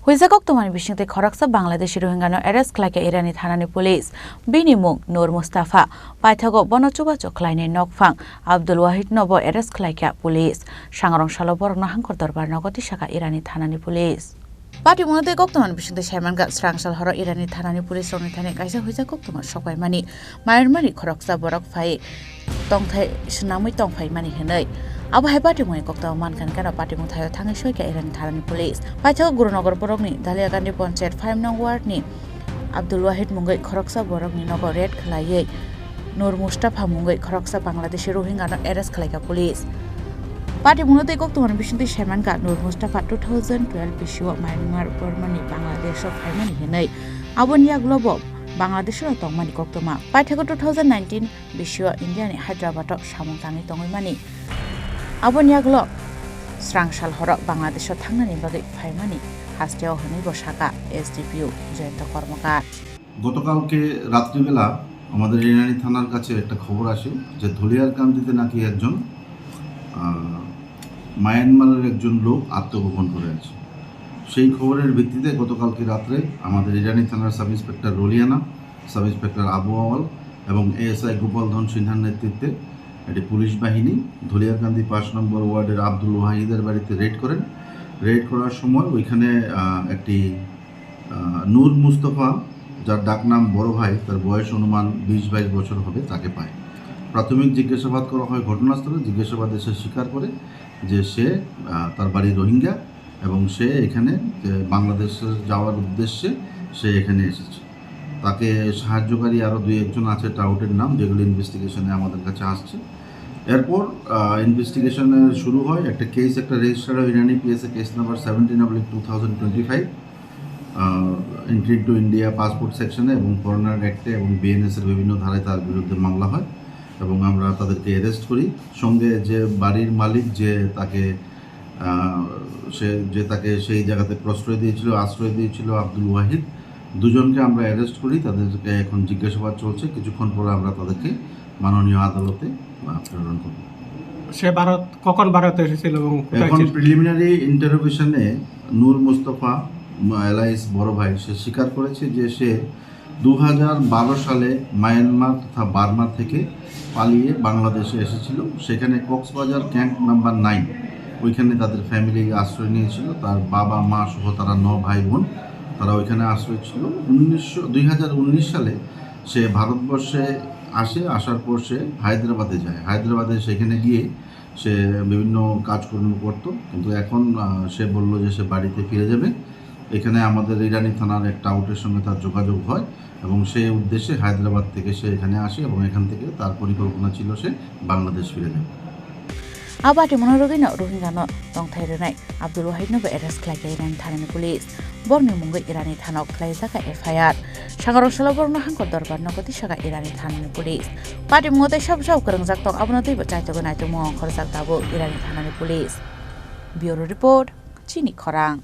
Huizakok tumani bishingte khoraksa Bangladeshi Rohingya arrest khlaike Irani thanani police bini mung Nur Mustafa paithago bonochuba choklaine nokphang Abdul Wahid nobo arrest khlaike police sangrong salo borokno hangkor darbar nogoti shaka Irani thanani police Pati munate koktoman bishingte Shermanga srangsal horo Irani thanani police rongni thane kaisa huizakok tuman sokaimani mayarmani khoraksa borok phai tongthai sunamui tongphai mani hinai Abo hai pati mui kokta mankan kana pati mu thayo thangi soika Irani thanani police paithago Gurunagar borokni Daliagandi Panchayat 5 nong ward ni Abdul Wahid mungai khoroksa borokni nogo red khlaiye Nur Mustafa mungai khoroksa Bangladeshi Rohingya arrest khlaika police Pati munate koktoman bishingte Shermanka Nur Mustafa 2012 bishiwa Myanmar Burmani Bangladesh phaimani hinai aboni globo Bangladesh tongmani koktoma paithago 2019 bishiwa India ni Hyderabad samung tangi tongmani Abonyaglo Srangsal horo Bangladesh thangnani bagai phaimani hasteও হনি বসাকা SDPO Jayanta কর্মকার গতকালকে রাত্রিবেলা আমাদের ইরানি থানার কাছে একটা খবর আসে যে ধুলিয়ারকান্দিতে নাকি একজন মায়ানমারের একজন লোক আত্মগোপন করে আছে সেই খবরের ভিত্তিতে গতকালকে রাত্রে আমাদের ইরানি থানার sub inspector Roliana sub inspector Abu Awal এবং এএসআই গোপাল ধন সিনহার নেতৃত্বে একটি পুলিশ বাহিনী ধুলিয়ারকান্দি 5 নম্বর ওয়ার্ডের আব্দুল ওয়াহিদের বাড়িতে রেড করেন রেড করার সময় ওইখানে একটি নূর মুস্তফা যার ডাকনাম বড় ভাই তার বয়স অনুমান 20-22 বছর হবে তাকে পায় প্রাথমিক জিজ্ঞাসাবাদ করা হয় ঘটনাস্থলে জিজ্ঞাসাবাদে সে স্বীকার করে যে সে তার বাড়ি রোহিঙ্গা এবং সে এখানে বাংলাদেশে যাওয়ার উদ্দেশ্যে সে এখানে এসেছে তাকে সাহায্যকারী আরও 2-1 জন আছে টাউটের নাম যেগুলো ইনভেস্টিগেশনে আমাদের কাছে আসছে এরপর ইনভেস্টিগেশনে শুরু হয় একটা কেস একটা রেজিস্টার হয় Irani PSA case number 17/2025 entry to India passport সেকশনে এবং ফরেনার অ্যাক্টে এবং বিএনএসের বিভিন্ন ধারায় তার বিরুদ্ধে মামলা হয় এবং আমরা তাদেরকে অ্যারেস্ট করি সঙ্গে যে বাড়ির মালিক যে তাকে সেই জায়গাতে প্রশ্রয় দিয়েছিল আশ্রয় দিয়েছিল আব্দুল ওয়াহিদ দুজনকে আমরা অ্যারেস্ট করি তাদেরকে এখন জিজ্ঞাসাবাদ চলছে কিছুক্ষণ পরে আমরা তাদেরকে মাননীয় আদালতে প্রেরণ করব সে কখন ভারতে এসেছিল এবং এখন প্রিলিমিনারি ইন্টারোগেশনে নূর মুস্তফা এলাইস বড় ভাই সে স্বীকার করেছে যে সে 2012 সালে মায়ানমার তথা বার্মা থেকে পালিয়ে বাংলাদেশে এসেছিল সেখানে কক্সবাজার ক্যাম্প নাম্বার 9 ওইখানে তাদের ফ্যামিলি আশ্রয় নিয়েছিল তার বাবা মা সহ তারা 9 ভাই বোন তারা ওইখানে আশ্রয় ছিল 2019 সালে সে ভারতবর্ষে আসার পর সে হায়দ্রাবাদে যায় হায়দ্রাবাদে সেখানে গিয়ে সে বিভিন্ন কাজকর্ম করত কিন্তু এখন সে বলল যে সে বাড়িতে ফিরে যাবে এখানে আমাদের ইরানি থানার একটা আউটের সঙ্গে তার যোগাযোগ হয় এবং সেই উদ্দেশ্যে হায়দ্রাবাদ থেকে সে এখানে আসে এবং এখান থেকে তার পরিকল্পনা ছিল সে বাংলাদেশ ফিরে যাবে Abati monorogino Rohingya no tongthai renai Abdul Wahid no arrest khlaike Irani thanani police borni mungai Irani thanok khlaijaka FIR sangarong salo borno hangkor darbar nogoti shaka Irani thanani police pati mote sab krangjak tong abno tei chaito gonai to mo khorjak dabo Irani thanani police bureau report Chini Khorang